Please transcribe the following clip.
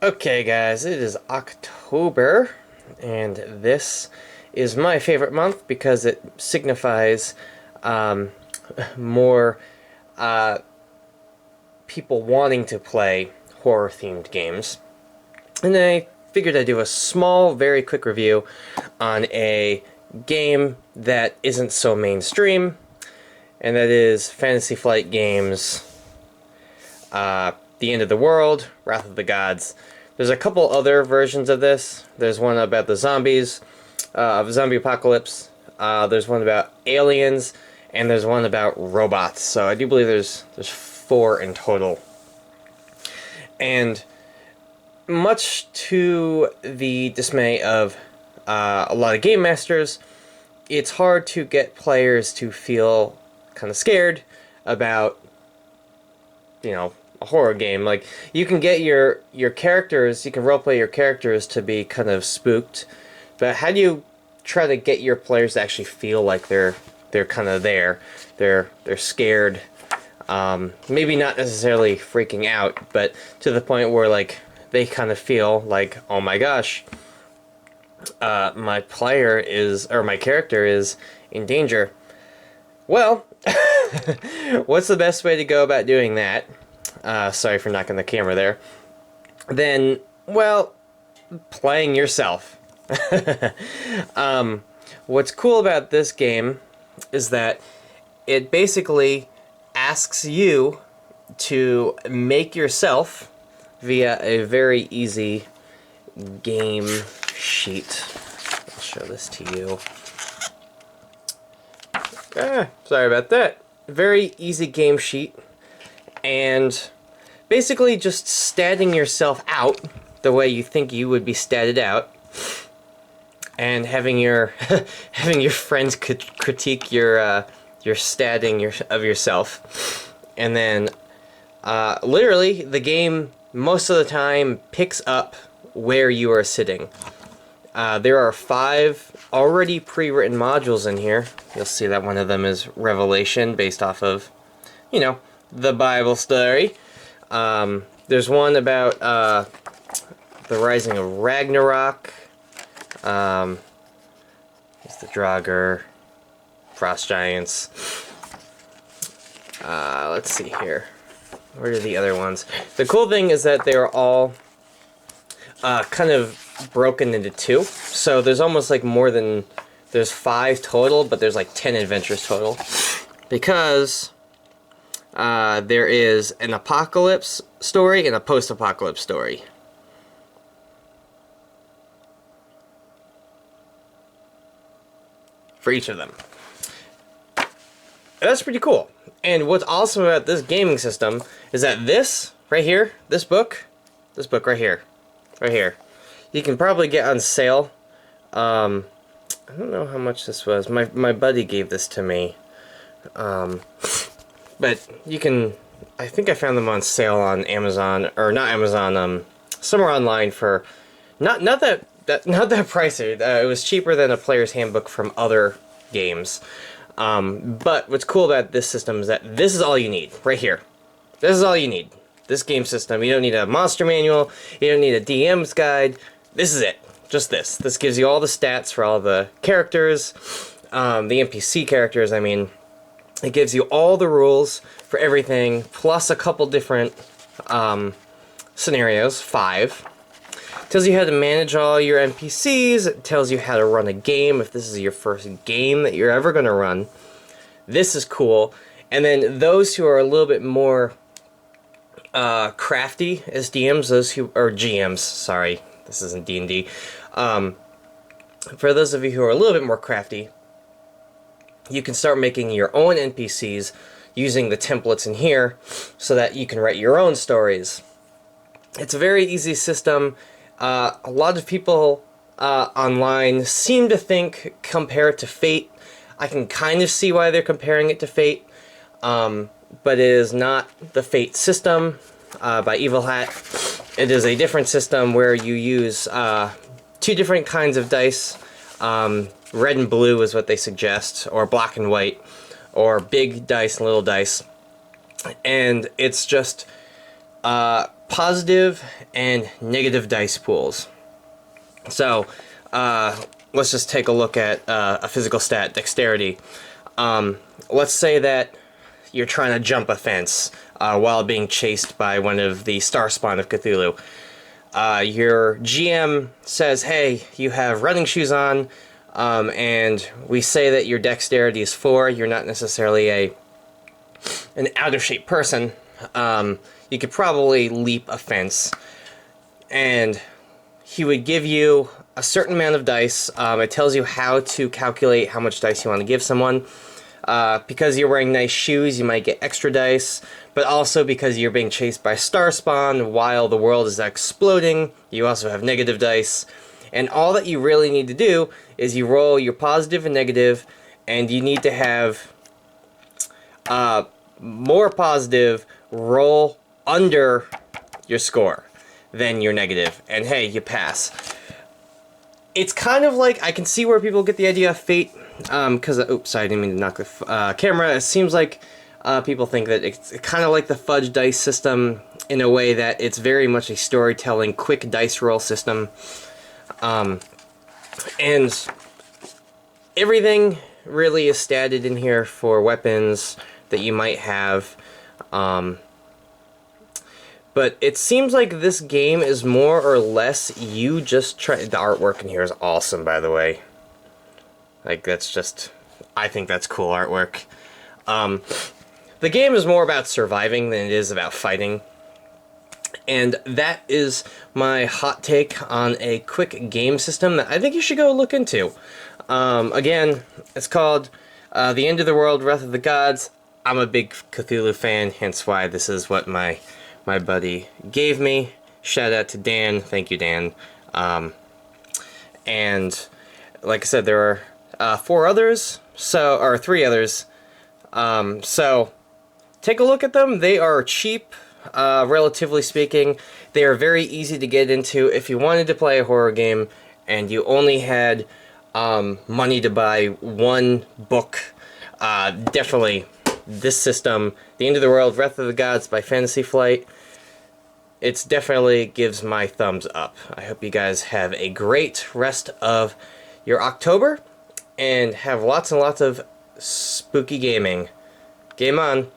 Okay, guys, it is October, and this is my favorite month because it signifies um, more uh, people wanting to play horror-themed games. And I figured I'd do a small, very quick review on a game that isn't so mainstream, and that is Fantasy Flight Games The End of the World, Wrath of the Gods. There's a couple other versions of this. There's one about the zombies, of zombie apocalypse. There's one about aliens, and there's one about robots. So I do believe there's four in total. And much to the dismay of a lot of game masters, it's hard to get players to feel kind of scared about, a horror game. Like, you can get your characters, you can roleplay your characters to be kind of spooked, but how do you try to get your players to actually feel like they're kind of there? They're scared. Maybe not necessarily freaking out, but to the point where like they kind of feel like, oh my gosh, my character is in danger. Well, what's the best way to go about doing that? Sorry for knocking the camera there. Then, well, playing yourself. What's cool about this game is that it basically asks you to make yourself via a very easy game sheet. I'll show this to you. Sorry about that. Very easy game sheet, and basically just statting yourself out the way you think you would be statted out, and having your having your friends critique your statting of yourself, and then literally the game most of the time picks up where you are sitting. There are 5 already pre-written modules in here. You'll see that one of them is Revelation, based off of, the Bible story. There's one about the rising of Ragnarok. There's the Draugr, Frost Giants. Let's see here. Where are the other ones? The cool thing is that they are all kind of broken into 2. So there's almost like there's 5 total, but there's like 10 adventures total. Because there is an apocalypse story and a post-apocalypse story. For each of them. That's pretty cool. And what's awesome about this gaming system is that this right here, this book right here, you can probably get on sale. I don't know how much this was. My buddy gave this to me. But you can, I think I found them on sale on Amazon, or not Amazon, somewhere online for not that pricey. It was cheaper than a player's handbook from other games. But what's cool about this system is that this is all you need, right here. This is all you need. This game system. You don't need a monster manual. You don't need a DM's guide. This is it. Just this. This gives you all the stats for all the characters, the NPC characters, I mean. It gives you all the rules for everything, plus a couple different scenarios, 5. Tells you how to manage all your NPCs. It tells you how to run a game if this is your first game that you're ever going to run. This is cool. And then those who are a little bit more crafty as DMs, or GMs, sorry, this isn't D&D. For those of you who are a little bit more crafty, you can start making your own NPCs using the templates in here so that you can write your own stories. It's a very easy system. A lot of people online seem to compare it to Fate. I can kind of see why they're comparing it to Fate, but it is not the Fate system by Evil Hat. It is a different system where you use 2 different kinds of dice. Red and blue is what they suggest, or black and white, or big dice and little dice. And it's just positive and negative dice pools. So, let's just take a look at a physical stat, dexterity. Let's say that you're trying to jump a fence while being chased by one of the star spawn of Cthulhu. Your GM says, hey, you have running shoes on, and we say that your dexterity is 4. You're not necessarily an out-of-shape person. You could probably leap a fence. And he would give you a certain amount of dice. It tells you how to calculate how much dice you want to give someone. Because you're wearing nice shoes, you might get extra dice, but also because you're being chased by star spawn while the world is exploding, you also have negative dice. And all that you really need to do is you roll your positive and negative, and you need to have more positive roll under your score than your negative, and hey, you pass. It's kind of like, I can see where people get the idea of fate, because, oops, sorry, I didn't mean to knock the camera. It seems like people think that it's kind of like the fudge dice system in a way that it's very much a storytelling, quick dice roll system. And everything really is statted in here for weapons that you might have. But it seems like this game is more or less you just try. The artwork in here is awesome, by the way. Like, that's just, I think that's cool artwork. The game is more about surviving than it is about fighting. And that is my hot take on a quick game system that I think you should go look into. Again, it's called The End of the World, Wrath of the Gods. I'm a big Cthulhu fan, hence why this is what my buddy gave me. Shout out to Dan. Thank you, Dan. And like I said, there are 4 others, or 3 others. So take a look at them. They are cheap, relatively speaking. They are very easy to get into. If you wanted to play a horror game and you only had money to buy 1 book, definitely this system, The End of the World, Wrath of the Gods by Fantasy Flight, it definitely gives my thumbs up. I hope you guys have a great rest of your October and have lots and lots of spooky gaming. Game on.